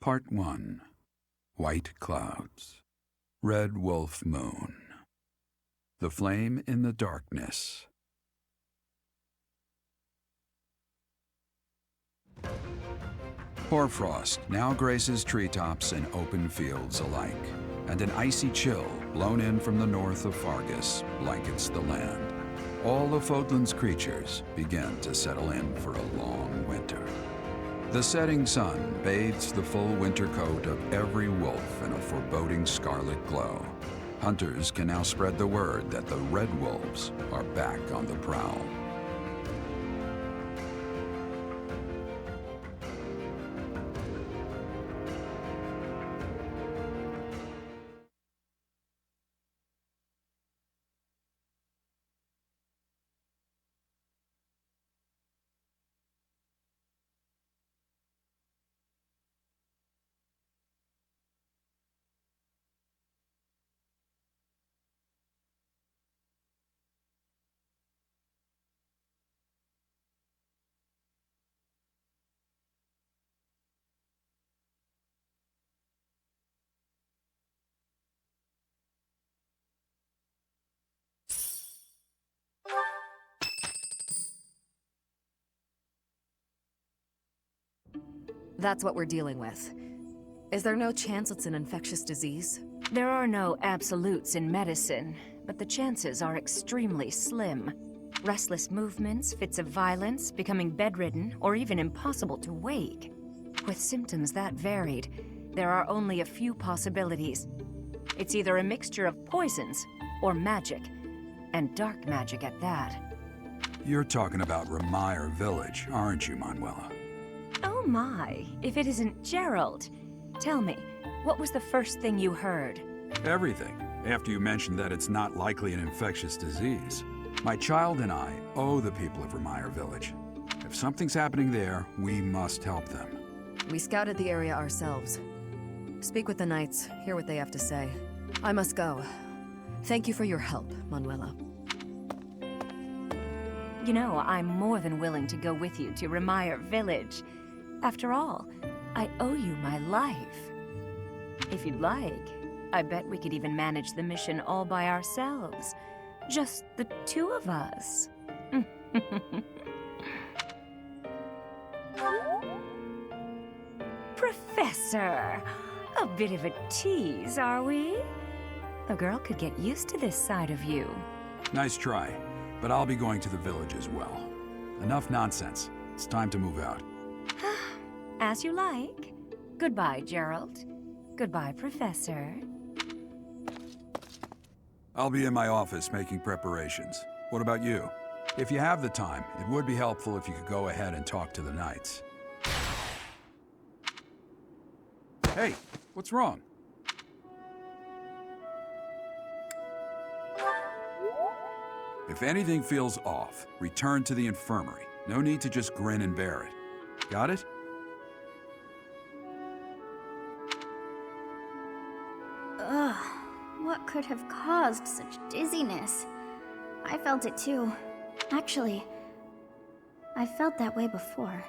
Part 1. White Clouds. Red Wolf Moon. The Flame in the Darkness. Hoarfrost now graces treetops and open fields alike, and an icy chill blown in from the north of Fargus blankets the land. All of Fodlan's creatures begin to settle in for a long winter. The setting sun bathes the full winter coat of every wolf in a foreboding scarlet glow. Hunters can now spread the word that the red wolves are back on the prowl. That's what we're dealing with. Is there no chance it's an infectious disease? There are no absolutes in medicine, but the chances are extremely slim. Restless movements, fits of violence, becoming bedridden, or even impossible to wake. With symptoms that varied, there are only a few possibilities. It's either a mixture of poisons or magic, and dark magic at that. You're talking about Remire Village, aren't you, Manuela? Oh my, if it isn't Gerald. Tell me, what was the first thing you heard? Everything, after you mentioned that it's not likely an infectious disease. My child and I owe the people of Remire Village. If something's happening there, we must help them. We scouted the area ourselves. Speak with the knights, hear what they have to say. I must go. Thank you for your help, Manuela. You know, I'm more than willing to go with you to Remire Village. After all, I owe you my life. If you'd like, I bet we could even manage the mission all by ourselves. Just the two of us. Professor! A bit of a tease, are we? A girl could get used to this side of you. Nice try, but I'll be going to the village as well. Enough nonsense. It's time to move out. As you like. Goodbye, Gerald. Goodbye, Professor. I'll be in my office making preparations. What about you? If you have the time, it would be helpful if you could go ahead and talk to the knights. Hey, what's wrong? If anything feels off, return to the infirmary. No need to just grin and bear it. Got it? Ugh, what could have caused such dizziness? I felt it too. Actually, I felt that way before.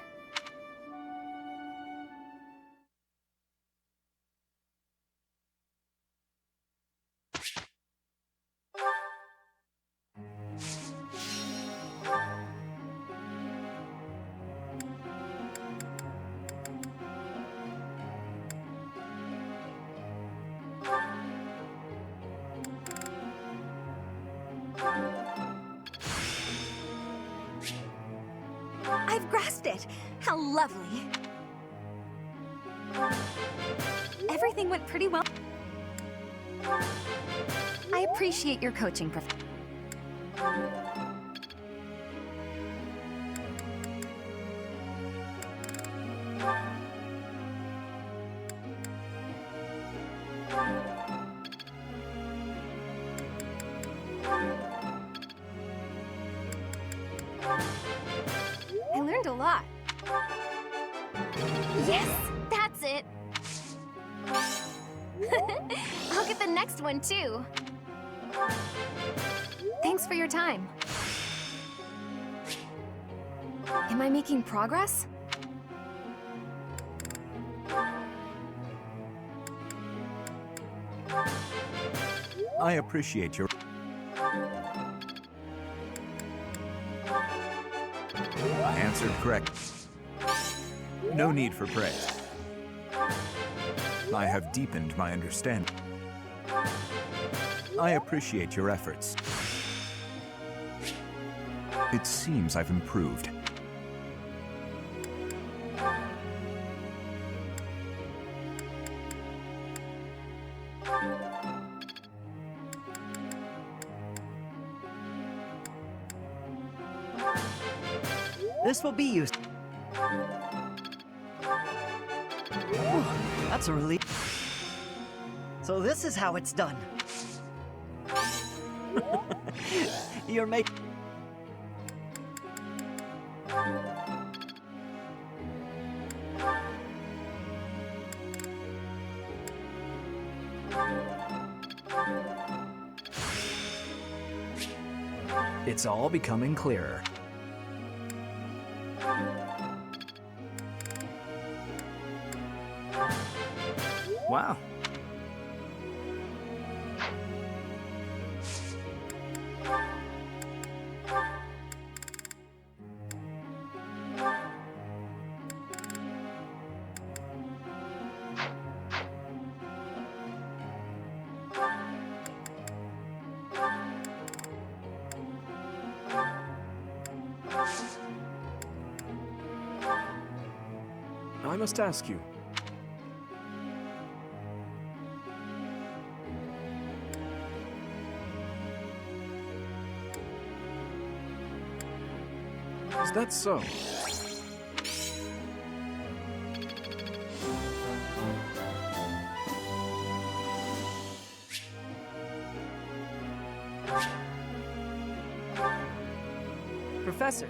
I've grasped it! How lovely! Everything went pretty well. I appreciate your coaching, Prof. I learned a lot. Yes, that's it. I'll get the next one too. Thanks for your time. Am I making progress? I appreciate your... I answered correct. No need for praise. I have deepened my understanding. I appreciate your efforts. It seems I've improved. This will be used. Whew, that's a relief. So this is how it's done. You're making... It's all becoming clearer. Wow. I must ask you. Is that so? Professor.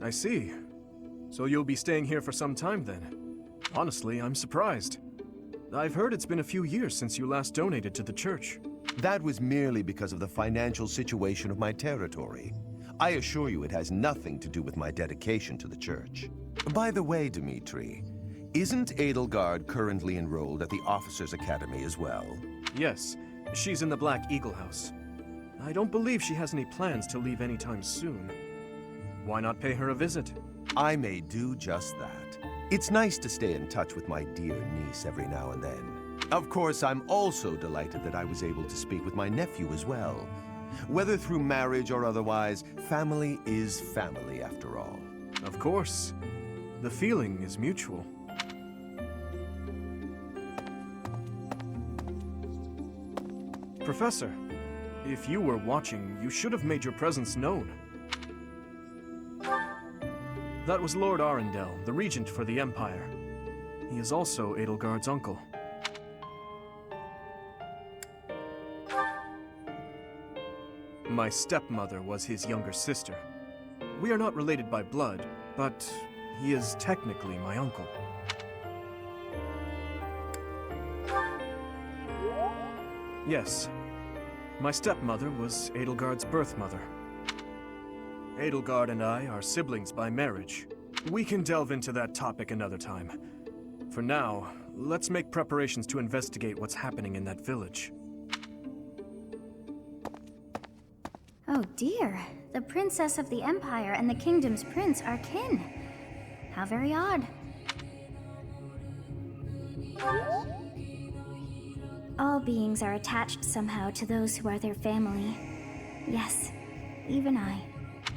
I see. So you'll be staying here for some time then. Honestly, I'm surprised. I've heard it's been a few years since you last donated to the church. That was merely because of the financial situation of my territory. I assure you it has nothing to do with my dedication to the church. By the way, Dmitri, isn't Edelgard currently enrolled at the Officers' Academy as well? Yes, she's in the Black Eagle House. I don't believe she has any plans to leave anytime soon. Why not pay her a visit? I may do just that. It's nice to stay in touch with my dear niece every now and then. Of course, I'm also delighted that I was able to speak with my nephew as well. Whether through marriage or otherwise, family is family after all. Of course. The feeling is mutual. Professor, if you were watching, you should have made your presence known. That was Lord Arundel, the regent for the Empire. He is also Edelgard's uncle. My stepmother was his younger sister. We are not related by blood, but he is technically my uncle. Yes, my stepmother was Edelgard's birth mother. Edelgard and I are siblings by marriage. We can delve into that topic another time. For now, let's make preparations to investigate what's happening in that village. Oh dear, the princess of the Empire and the kingdom's prince are kin. How very odd. All beings are attached somehow to those who are their family. Yes, even I.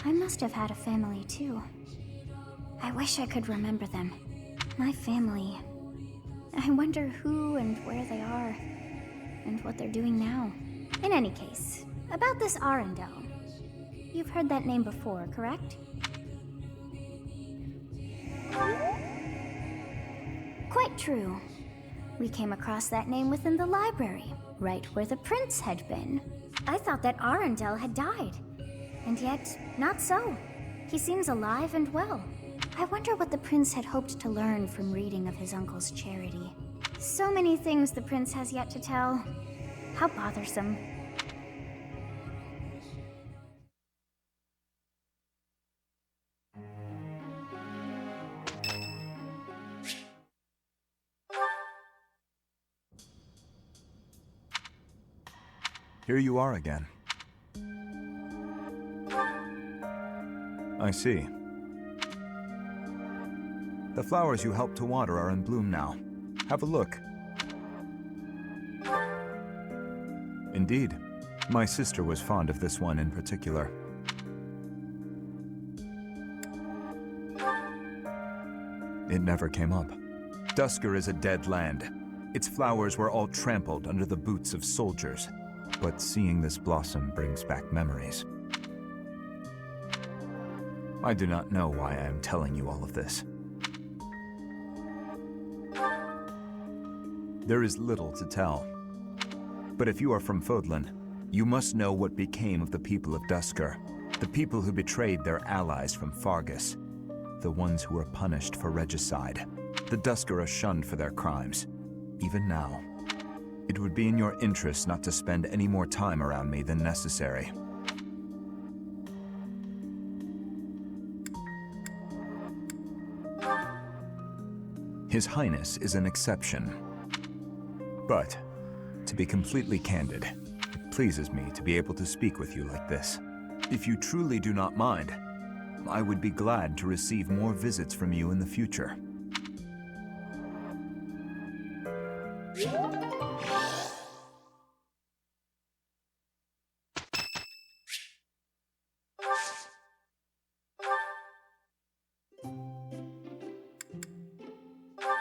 I must have had a family too. I wish I could remember them. My family. I wonder who and where they are, and what they're doing now. In any case, about this Arundel. You've heard that name before, correct? Quite true. We came across that name within the library, right where the prince had been. I thought that Arundel had died. And yet, not so. He seems alive and well. I wonder what the prince had hoped to learn from reading of his uncle's charity. So many things the prince has yet to tell. How bothersome. Here you are again. I see. The flowers you helped to water are in bloom now. Have a look. Indeed. My sister was fond of this one in particular. It never came up. Dusker is a dead land. Its flowers were all trampled under the boots of soldiers. But seeing this blossom brings back memories. I do not know why I am telling you all of this. There is little to tell. But if you are from Fodlan, you must know what became of the people of Dusker, the people who betrayed their allies from Fargus, the ones who were punished for regicide. The Dusker are shunned for their crimes, even now. It would be in your interest not to spend any more time around me than necessary. His Highness is an exception. But, to be completely candid, it pleases me to be able to speak with you like this. If you truly do not mind, I would be glad to receive more visits from you in the future.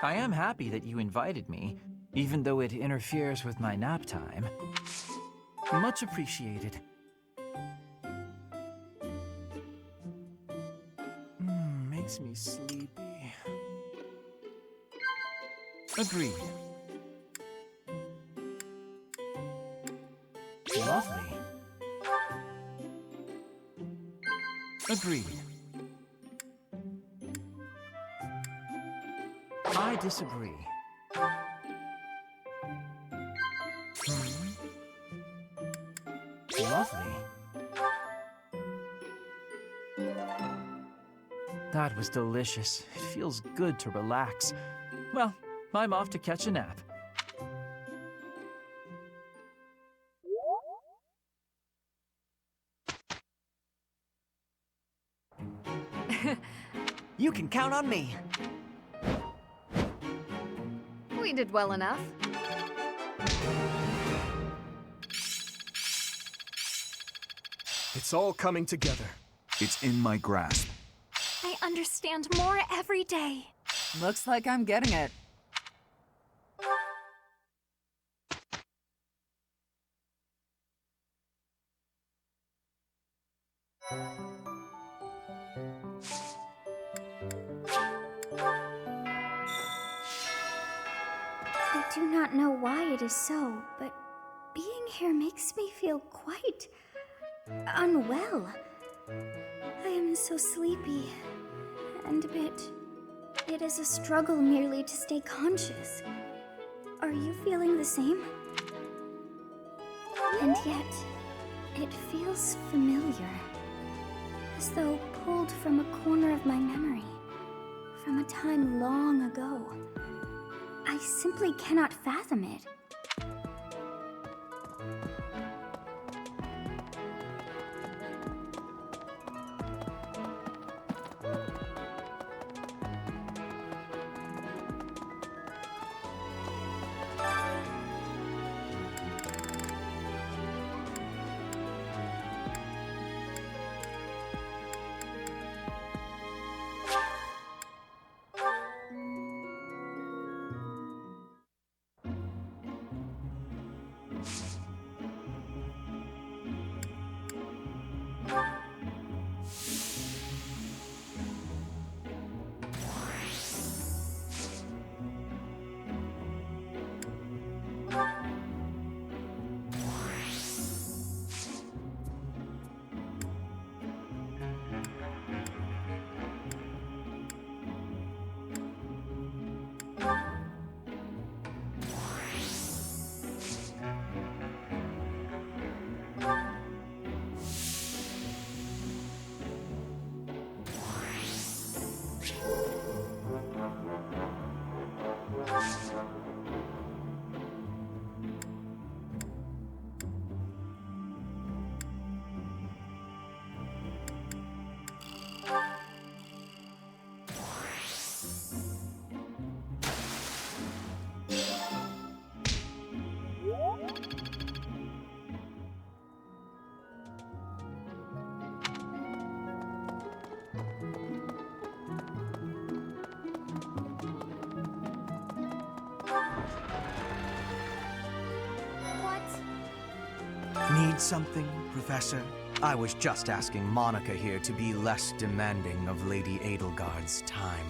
I am happy that you invited me, even though it interferes with my nap time. Much appreciated. Makes me sleepy. Agreed. Lovely. Agreed. I disagree. Lovely. That was delicious. It feels good to relax. Well, I'm off to catch a nap. You can count on me. We did well enough. It's all coming together. It's in my grasp. I understand more every day. Looks like I'm getting it. I do not know why it is so, but being here makes me feel quite unwell. I am so sleepy and a bit. It is a struggle merely to stay conscious. Are you feeling the same? And yet, it feels familiar. As though pulled from a corner of my memory. From a time long ago. I simply cannot fathom it. Need something, Professor? I was just asking Monica here to be less demanding of Lady Edelgard's time.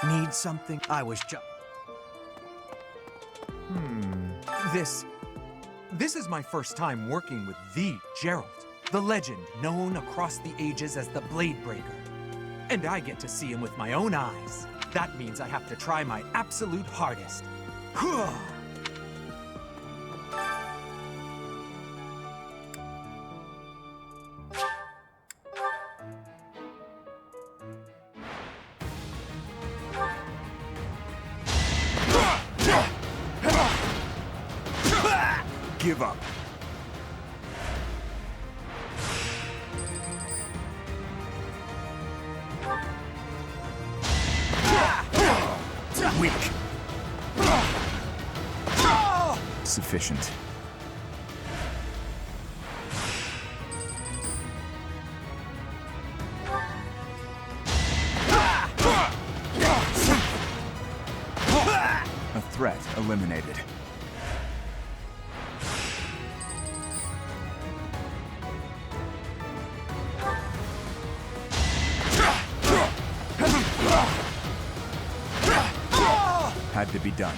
Need something? I was just... This is my first time working with the Gerald, the legend known across the ages as the Blade Breaker. And I get to see him with my own eyes. That means I have to try my absolute hardest. Give up. Weak. Sufficient. A threat eliminated. Had to be done.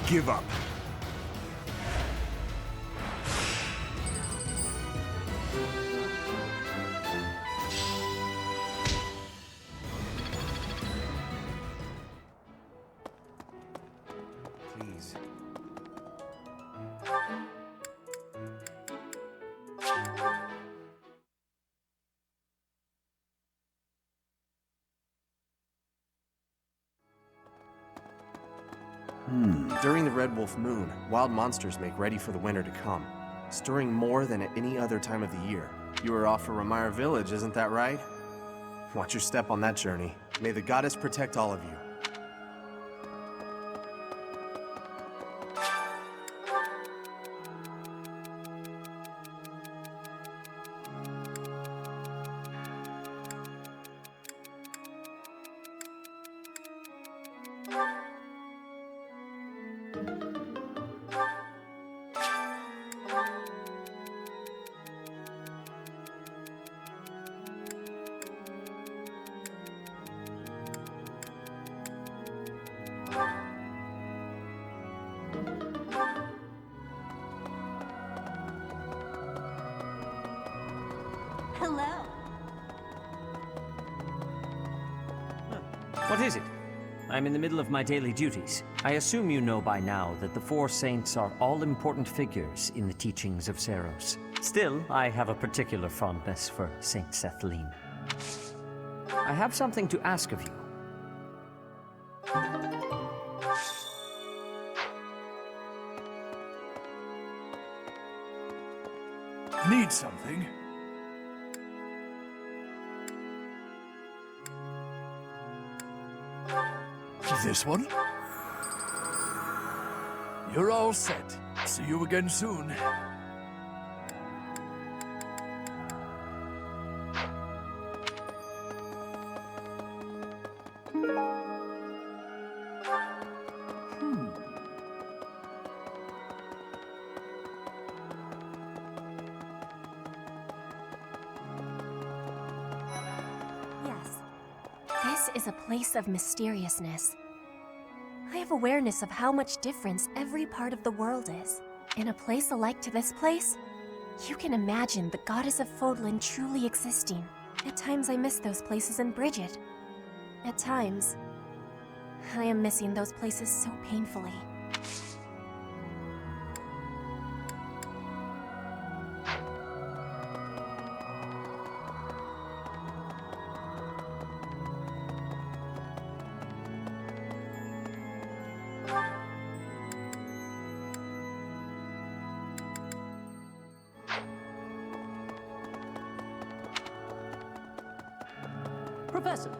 Give up. Please. During the Red Wolf Moon, wild monsters make ready for the winter to come, stirring more than at any other time of the year. You are off for Ramire Village, isn't that right? Watch your step on that journey. May the goddess protect all of you. Hello. What is it? I'm in the middle of my daily duties. I assume you know by now that the four saints are all-important figures in the teachings of Seros. Still, I have a particular fondness for Saint Sethlin. I have something to ask of you. Need something? This one? You're all set. See you again soon. Yes. This is a place of mysteriousness. I have awareness of how much difference every part of the world is. In a place alike to this place, you can imagine the goddess of Fodlan truly existing. At times I miss those places in Bridget. At times, I am missing those places so painfully. Professor!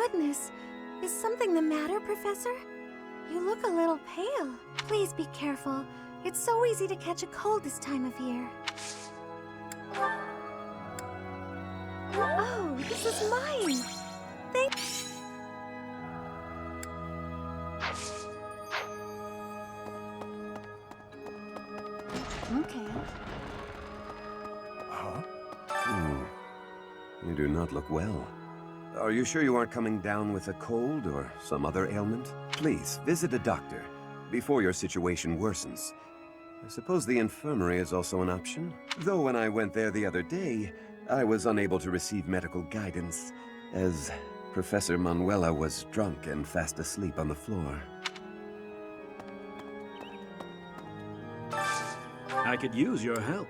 goodness. Is something the matter, Professor? You look a little pale. Please be careful. It's so easy to catch a cold this time of year. Oh, this is mine. Thank Okay. Huh? You do not look well. Are you sure you aren't coming down with a cold or some other ailment? Please, visit a doctor before your situation worsens. I suppose the infirmary is also an option. Though when I went there the other day, I was unable to receive medical guidance, as Professor Manuela was drunk and fast asleep on the floor. I could use your help.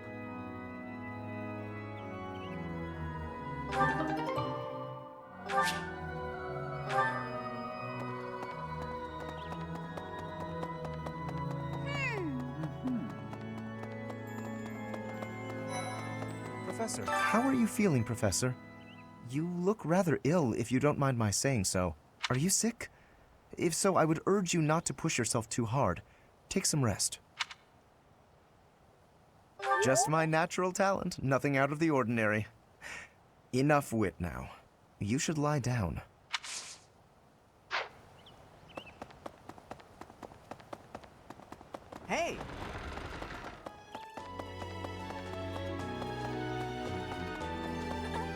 Professor, how are you feeling, Professor? You look rather ill, if you don't mind my saying so. Are you sick? If so, I would urge you not to push yourself too hard. Take some rest. Just my natural talent, nothing out of the ordinary. Enough wit now. You should lie down. Hey!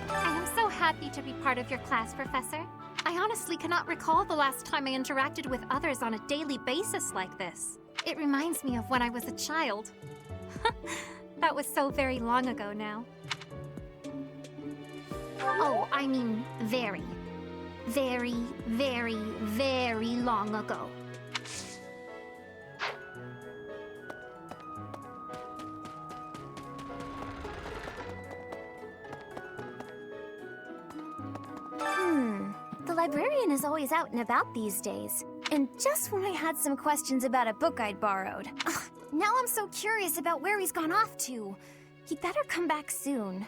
I am so happy to be part of your class, Professor. I honestly cannot recall the last time I interacted with others on a daily basis like this. It reminds me of when I was a child. That was so very long ago now. Oh, I mean very, very, very, very long ago. The librarian is always out and about these days. And just when I had some questions about a book I'd borrowed. Ugh, now I'm so curious about where he's gone off to. He'd better come back soon.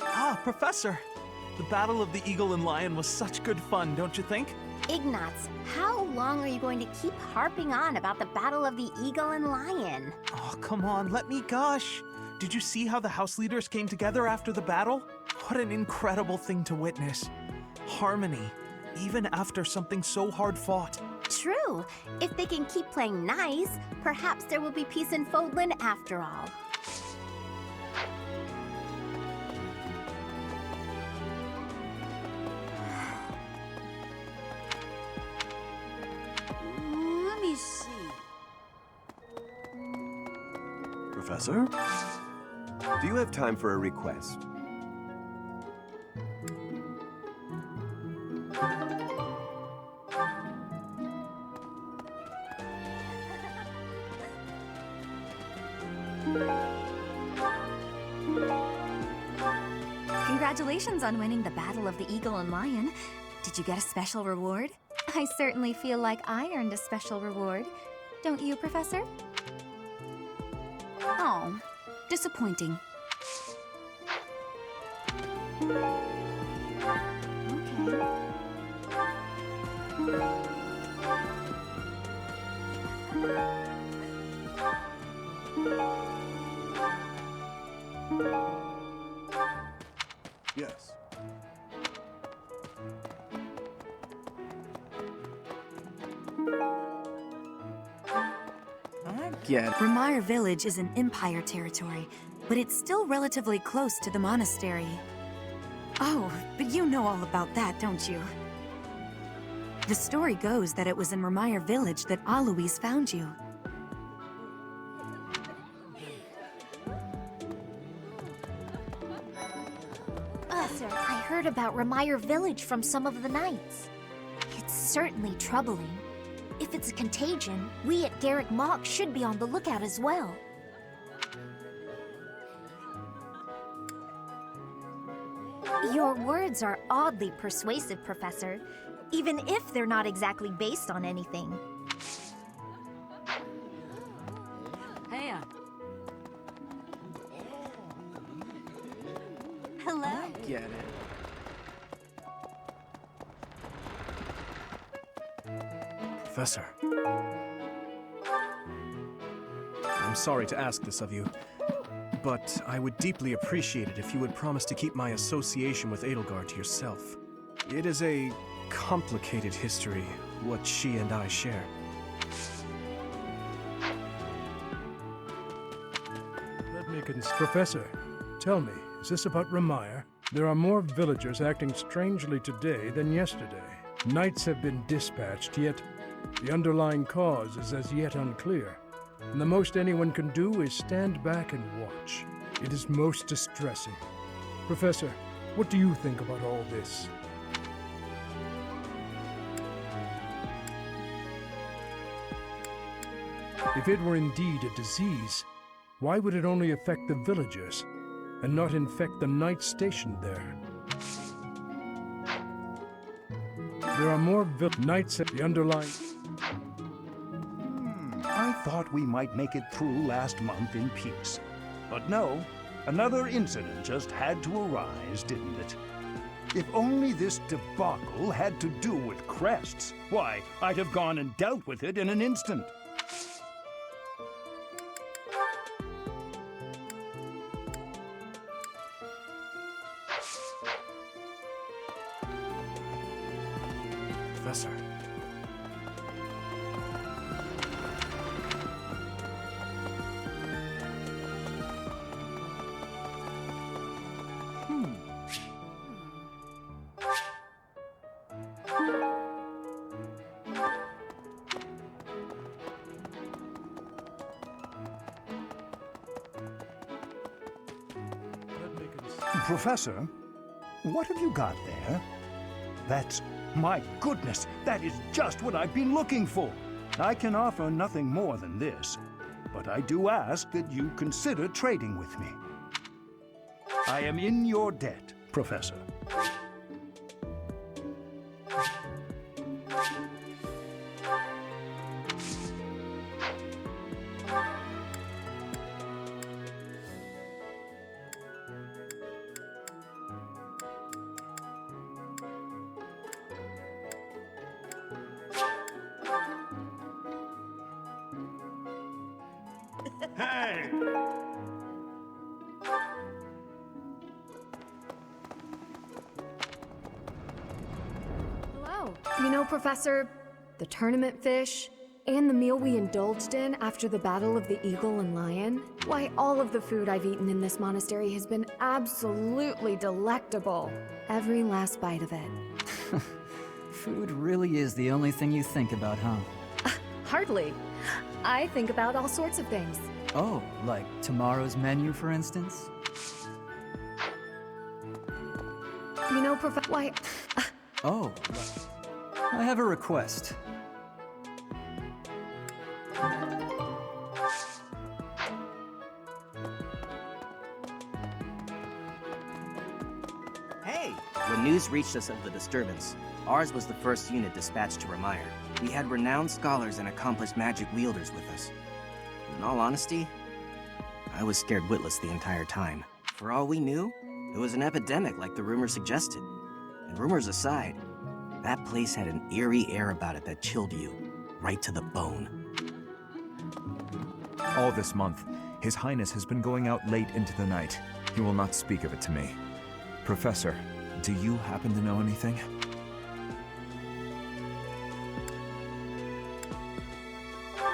Ah, Professor! The Battle of the Eagle and Lion was such good fun, don't you think? Ignatz, how long are you going to keep harping on about the Battle of the Eagle and Lion? Oh, come on, let me gush. Did you see how the house leaders came together after the battle? What an incredible thing to witness. Harmony, even after something so hard fought. True. If they can keep playing nice, perhaps there will be peace in Fodlan after all. Let me see. Professor? Do you have time for a request? Congratulations on winning the Battle of the Eagle and Lion. Did you get a special reward? I certainly feel like I earned a special reward. Don't you, Professor? Oh, disappointing. Yes. Ramire Village is in Empire territory, but it's still relatively close to the monastery. Oh, but you know all about that, don't you? The story goes that it was in Ramire Village that Alois found you. Sir, I heard about Ramire Village from some of the knights. It's certainly troubling. If it's a contagion, we at Garrick Mach should be on the lookout as well. Your words are oddly persuasive, Professor. even if they're not exactly based on anything. Hey, Hello. Get it. Professor. I'm sorry to ask this of you, but I would deeply appreciate it if you would promise to keep my association with Edelgard to yourself. It is a complicated history, what she and I share. Let me Professor, tell me, is this about Ramire? There are more villagers acting strangely today than yesterday. Knights have been dispatched, yet the underlying cause is as yet unclear. And the most anyone can do is stand back and watch. It is most distressing. Professor, what do you think about all this? If it were indeed a disease, why would it only affect the villagers and not infect the knights stationed there? There are more knights at the underlying... I thought we might make it through last month in peace. But no, another incident just had to arise, didn't it? If only this debacle had to do with crests, why, I'd have gone and dealt with it in an instant. Professor. Professor, what have you got there? That's... my goodness, that is just what I've been looking for. I can offer nothing more than this, but I do ask that you consider trading with me. I am in your debt, Professor. Hey! Hello. You know, Professor, the tournament fish, and the meal we indulged in after the Battle of the Eagle and Lion, why, all of the food I've eaten in this monastery has been absolutely delectable. Every last bite of it. Food really is the only thing you think about, huh? Hardly. I think about all sorts of things. Oh, like tomorrow's menu, for instance? You know, why... Oh, I have a request. Hey! When news reached us of the disturbance, ours was the first unit dispatched to Ramire. We had renowned scholars and accomplished magic wielders with us. In all honesty, I was scared witless the entire time. For all we knew, it was an epidemic like the rumors suggested. And rumors aside, that place had an eerie air about it that chilled you, right to the bone. All this month, His Highness has been going out late into the night. He will not speak of it to me. Professor, do you happen to know anything?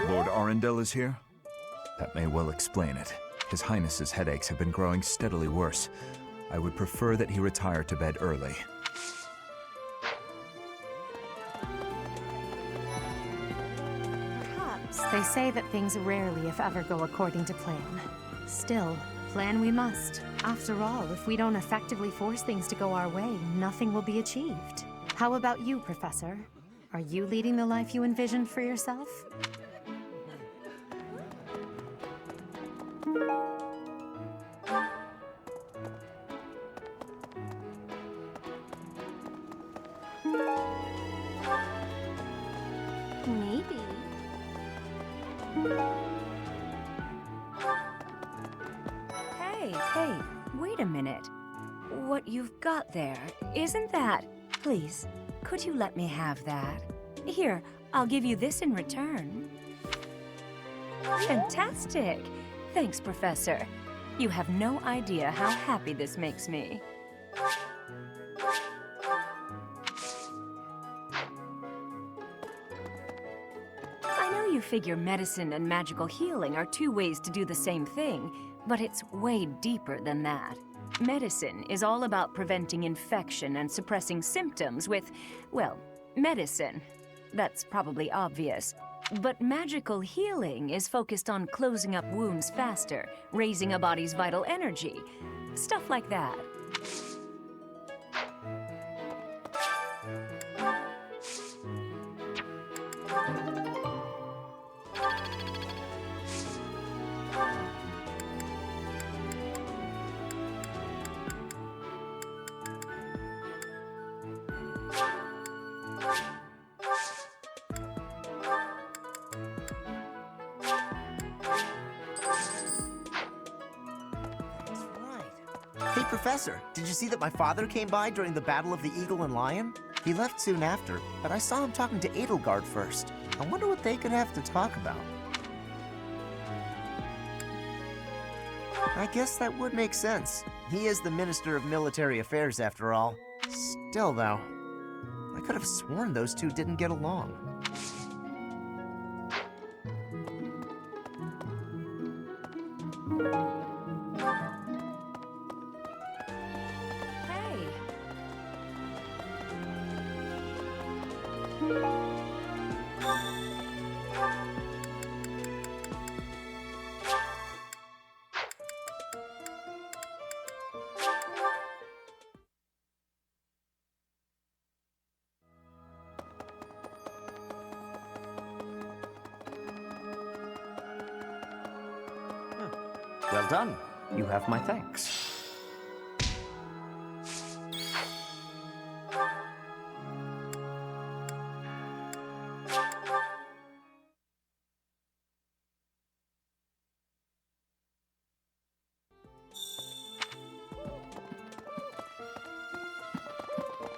Lord Arundel is here? That may well explain it. His Highness's headaches have been growing steadily worse. I would prefer that he retire to bed early. Perhaps. They say that things rarely, if ever, go according to plan. Still, plan we must. After all, if we don't effectively force things to go our way, nothing will be achieved. How about you, Professor? Are you leading the life you envisioned for yourself? Hey, wait a minute. What you've got there, isn't that... Please, could you let me have that? Here, I'll give you this in return. Fantastic! Thanks, Professor. You have no idea how happy this makes me. I know you figure medicine and magical healing are two ways to do the same thing, but it's way deeper than that. Medicine is all about preventing infection and suppressing symptoms with, well, medicine. That's probably obvious. But magical healing is focused on closing up wounds faster, raising a body's vital energy. Stuff like that. Hey, Professor, did you see that my father came by during the Battle of the Eagle and Lion? He left soon after, but I saw him talking to Edelgard first. I wonder what they could have to talk about. I guess that would make sense. He is the Minister of Military Affairs, after all. Still, though, I could have sworn those two didn't get along. Well done. You have my thanks.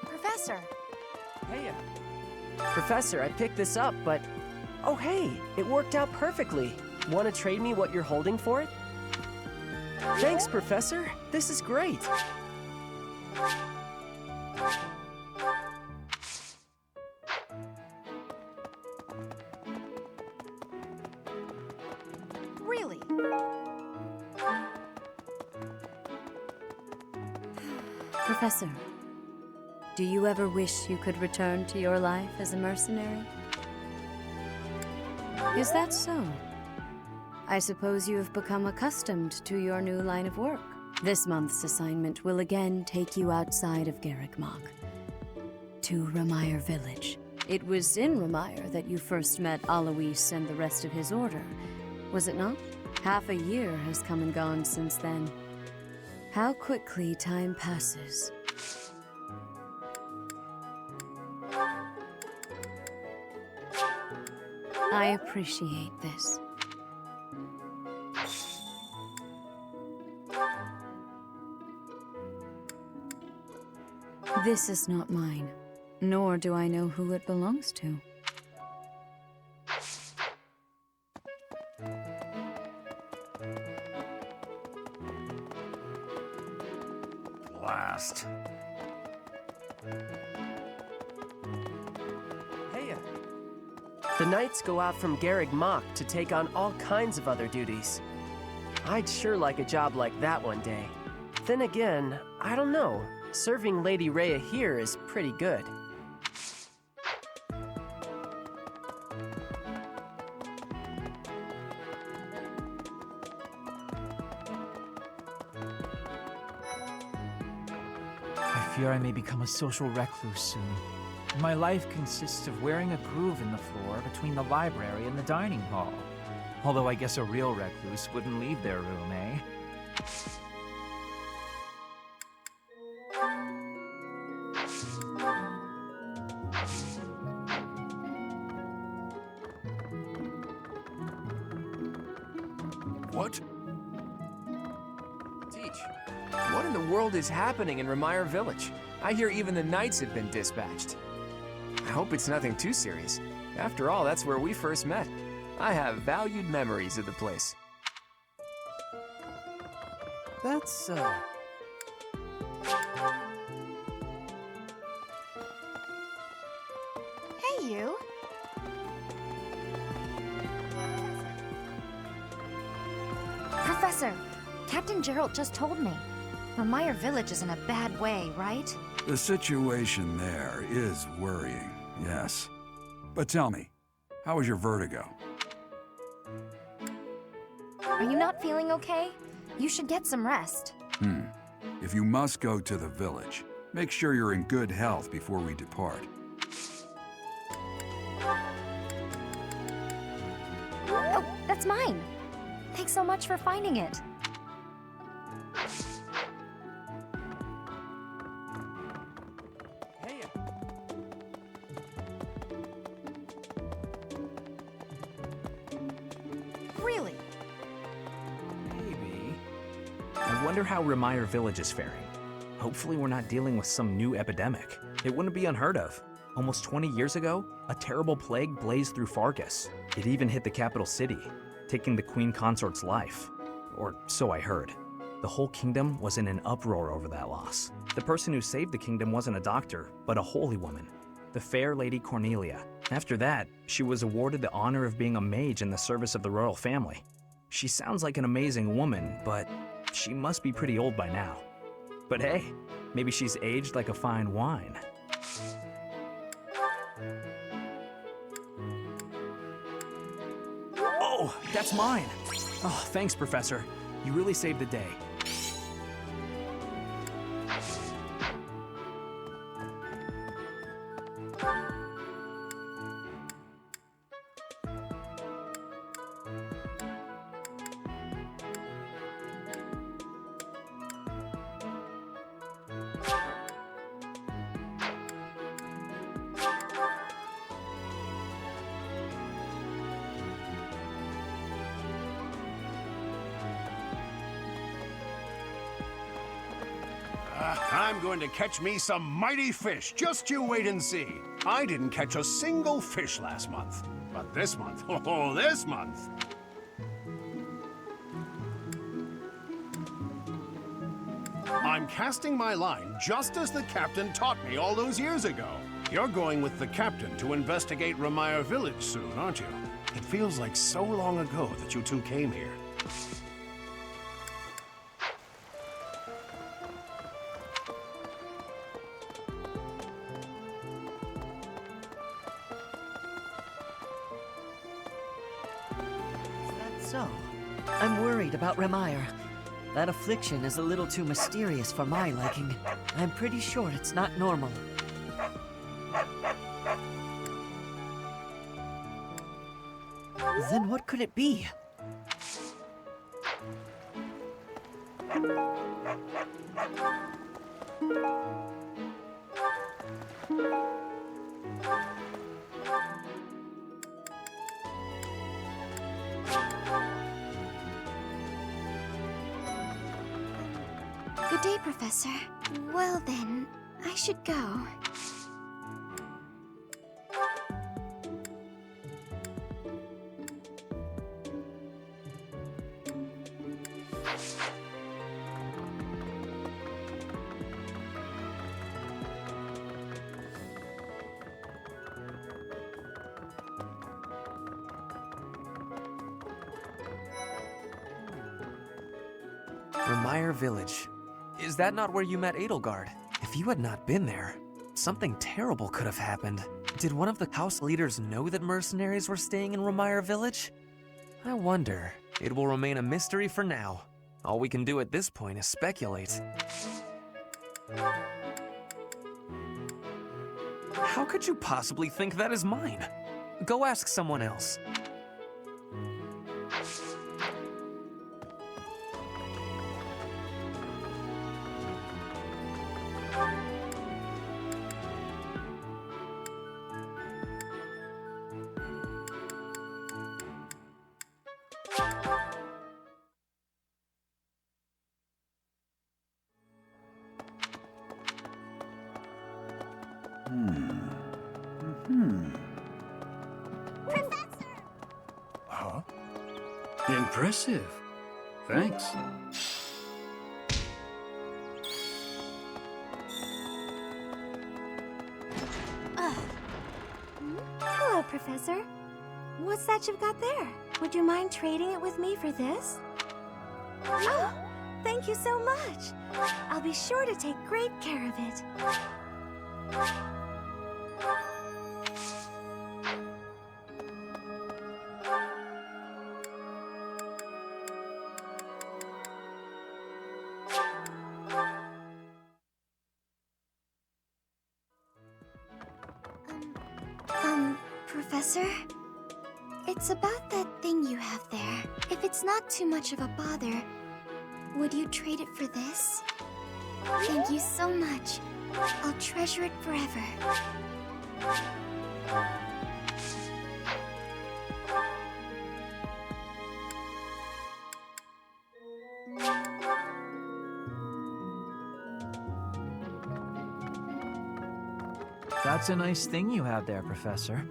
Professor! Hey, Professor, I picked this up, but... Oh, hey, it worked out perfectly. Want to trade me what you're holding for it? Thanks, Professor. This is great. Really? Professor, do you ever wish you could return to your life as a mercenary? Is that so? I suppose you have become accustomed to your new line of work. This month's assignment will again take you outside of Garrigmach, to Ramire Village. It was in Ramire that you first met Alois and the rest of his order, was it not? Half a year has come and gone since then. How quickly time passes. I appreciate this. This is not mine, nor do I know who it belongs to. Blast. Hey, the knights go out from Garrigmach to take on all kinds of other duties. I'd sure like a job like that one day. Then again, I don't know. Serving Lady Rhea here is pretty good. I fear I may become a social recluse soon. My life consists of wearing a groove in the floor between the library and the dining hall. Although I guess a real recluse wouldn't leave their room, eh? What? Teach, what in the world is happening in Remire Village? I hear even the knights have been dispatched. I hope it's nothing too serious. After all, that's where we first met. I have valued memories of the place. That's, Hey, you. Professor, Captain Gerald just told me. Remire Village is in a bad way, right? The situation there is worrying, yes. But tell me, how was your vertigo? Are you not feeling okay? You should get some rest. If you must go to the village, make sure you're in good health before we depart. Oh, that's mine. Thanks so much for finding it. Really? Maybe. I wonder how Remire Village is faring. Hopefully we're not dealing with some new epidemic. It wouldn't be unheard of. Almost 20 years ago, a terrible plague blazed through Fargus. It even hit the capital city, taking the Queen Consort's life. Or so I heard. The whole kingdom was in an uproar over that loss. The person who saved the kingdom wasn't a doctor, but a holy woman, the fair Lady Cornelia. After that, she was awarded the honor of being a mage in the service of the royal family. She sounds like an amazing woman, but she must be pretty old by now. But hey, maybe she's aged like a fine wine. Oh, that's mine! Oh, thanks, Professor. You really saved the day. I'm going to catch me some mighty fish. Just you wait and see. I didn't catch a single fish last month. But this month, oh, this month. I'm casting my line just as the captain taught me all those years ago. You're going with the captain to investigate Remire Village soon, aren't you? It feels like so long ago that you two came here. So, I'm worried about Remire. That affliction is a little too mysterious for my liking. I'm pretty sure it's not normal. Then what could it be? Good day, Professor. Well then, I should go. Remire Village. Is that not where you met Edelgard? If you had not been there, something terrible could have happened. Did one of the house leaders know that mercenaries were staying in Remire Village? I wonder. It will remain a mystery for now. All we can do at this point is speculate. How could you possibly think that is mine? Go ask someone else. Impressive. Thanks. Hello, Professor. What's that you've got there? Would you mind trading it with me for this? Oh, thank you so much. I'll be sure to take great care of it. Professor? It's about that thing you have there. If it's not too much of a bother, would you trade it for this? Thank you so much. I'll treasure it forever. That's a nice thing you have there, Professor.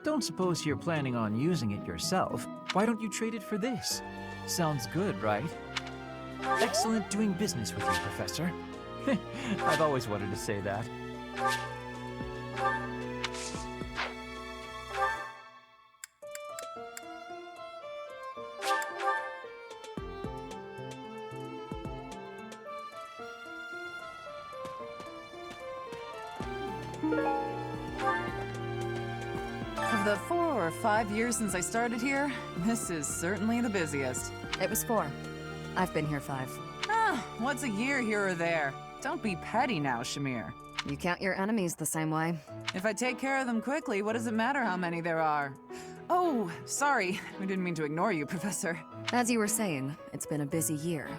Don't suppose you're planning on using it yourself. Why don't you trade it for this? Sounds good, right? Excellent doing business with you, Professor. I've always wanted to say that. Of the 4 or 5 years since I started here, this is certainly the busiest. It was 4. I've been here 5. Ah, what's a year here or there? Don't be petty now, Shamir. You count your enemies the same way. If I take care of them quickly, what does it matter how many there are? Oh, sorry. I didn't mean to ignore you, Professor. As you were saying, it's been a busy year.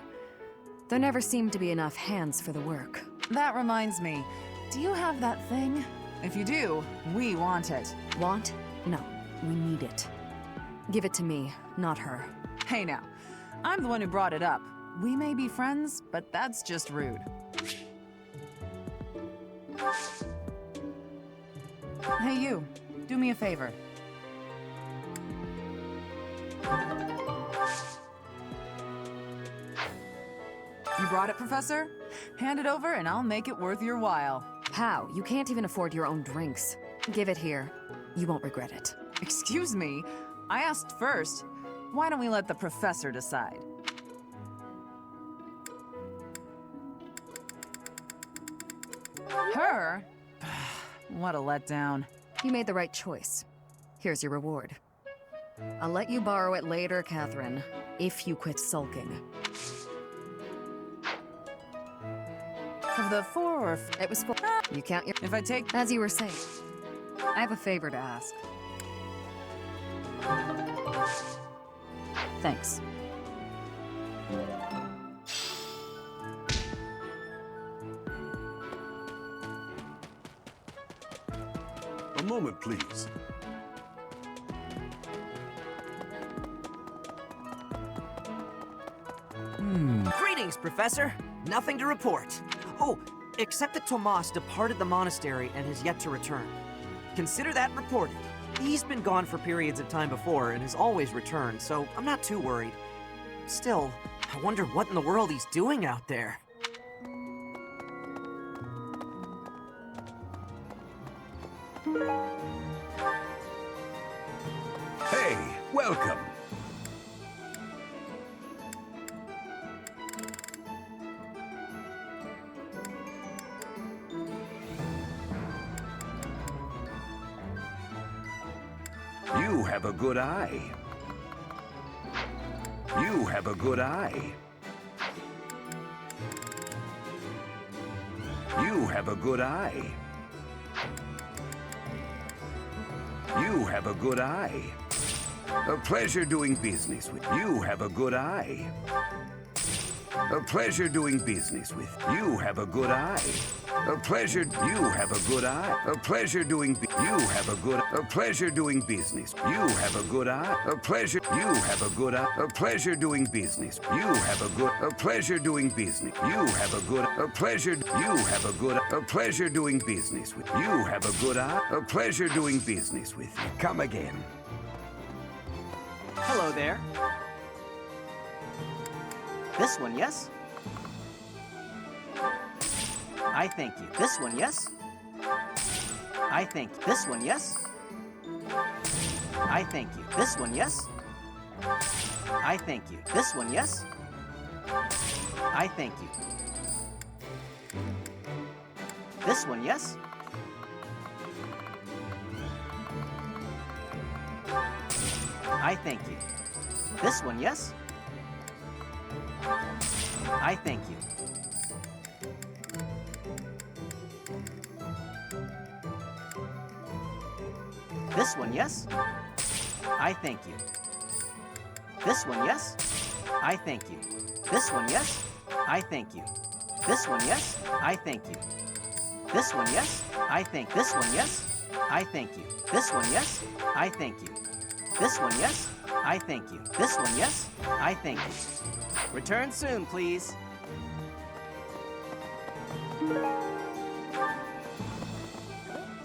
There never seemed to be enough hands for the work. That reminds me. Do you have that thing? If you do, we want it. Want? No, we need it. Give it to me, not her. Hey now, I'm the one who brought it up. We may be friends, but that's just rude. Hey you, do me a favor. You brought it, Professor? Hand it over and I'll make it worth your while. How? You can't even afford your own drinks. Give it here. You won't regret it. Excuse me? I asked first. Why don't we let the Professor decide? Her? What a letdown. You made the right choice. Here's your reward. I'll let you borrow it later, Catherine, if you quit sulking. Of the 4 or it was 4. You count your. If I take. As you were saying, I have a favor to ask. Thanks. A moment, please. Greetings, Professor. Nothing to report. Oh, except that Tomas departed the monastery and has yet to return. Consider that reported. He's been gone for periods of time before and has always returned, so I'm not too worried. Still, I wonder what in the world he's doing out there. Hey, welcome. You have a good eye. You have a good eye. You have a good eye. You have a good eye. A pleasure doing business with you. You have a good eye. A pleasure doing business with you. Have a good eye. A pleasure. You have a good eye. A pleasure doing. You have a good. A pleasure doing business. You have a good eye. A pleasure. You have a good eye. A pleasure doing business. You have a good. A pleasure doing business. You have a good. A pleasure. You have a good. A pleasure doing business with you. Have a good eye. A pleasure doing business with you. Come again. Hello there. This one, yes? I thank you. This one, yes? I thank you. This one, yes? I thank you. This one, yes? I thank you. This one, yes? I thank you. This one, yes? I thank you. This one, yes? I thank you. This one, yes? I thank you. This one, yes? I thank you. This one, yes? I thank you. This one, yes? I thank you. This one, yes? I thank. This one, yes? I thank you. This one, yes? I thank you. This one, yes? I thank you. This one, yes? I thank you. Return soon, please.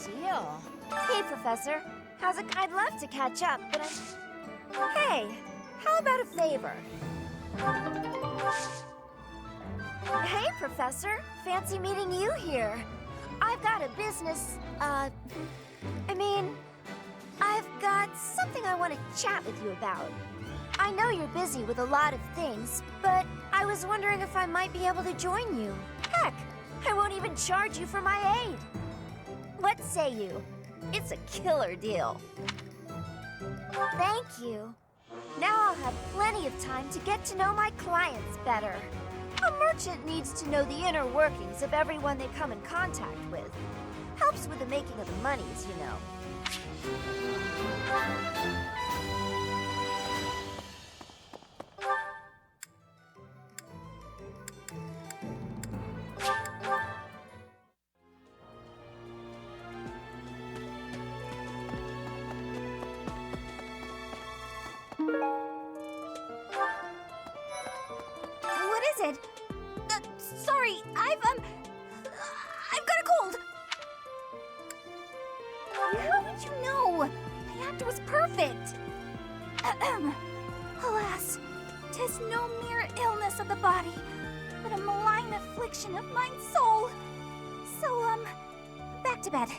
Deal. Hey, Professor. How's it? I'd love to catch up, but Hey, how about a favor? Hey, Professor. Fancy meeting you here. I've got a business, I've got something I want to chat with you about. I know you're busy with a lot of things, but I was wondering if I might be able to join you. Heck, I won't even charge you for my aid. What say you? It's a killer deal. Thank you. Now I'll have plenty of time to get to know my clients better. A merchant needs to know the inner workings of everyone they come in contact with. Helps with the making of the monies, you know. What is it? Sorry, I've got a cold. How did you know? My act was perfect. Alas, 'tis no mere illness of the body, but a malign affliction of mine soul. So, back to bed.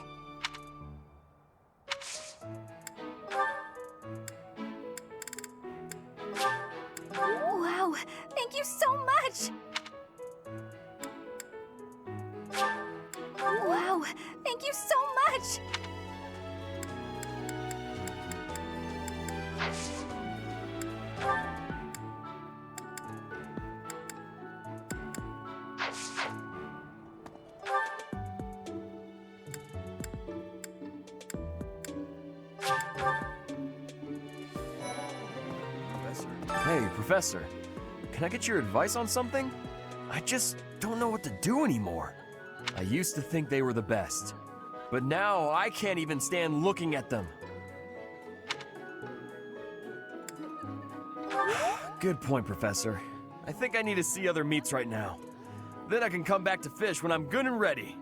Wow, thank you so much. Wow, thank you so much. Hey, Professor. Can I get your advice on something? I just don't know what to do anymore. I used to think they were the best, but now I can't even stand looking at them. Good point, Professor. I think I need to see other meats right now. Then I can come back to fish when I'm good and ready.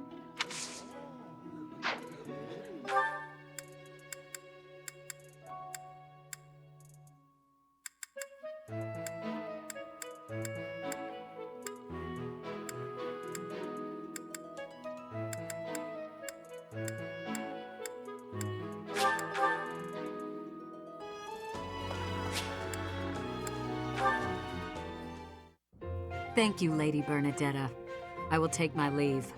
Thank you, Lady Bernadetta. I will take my leave.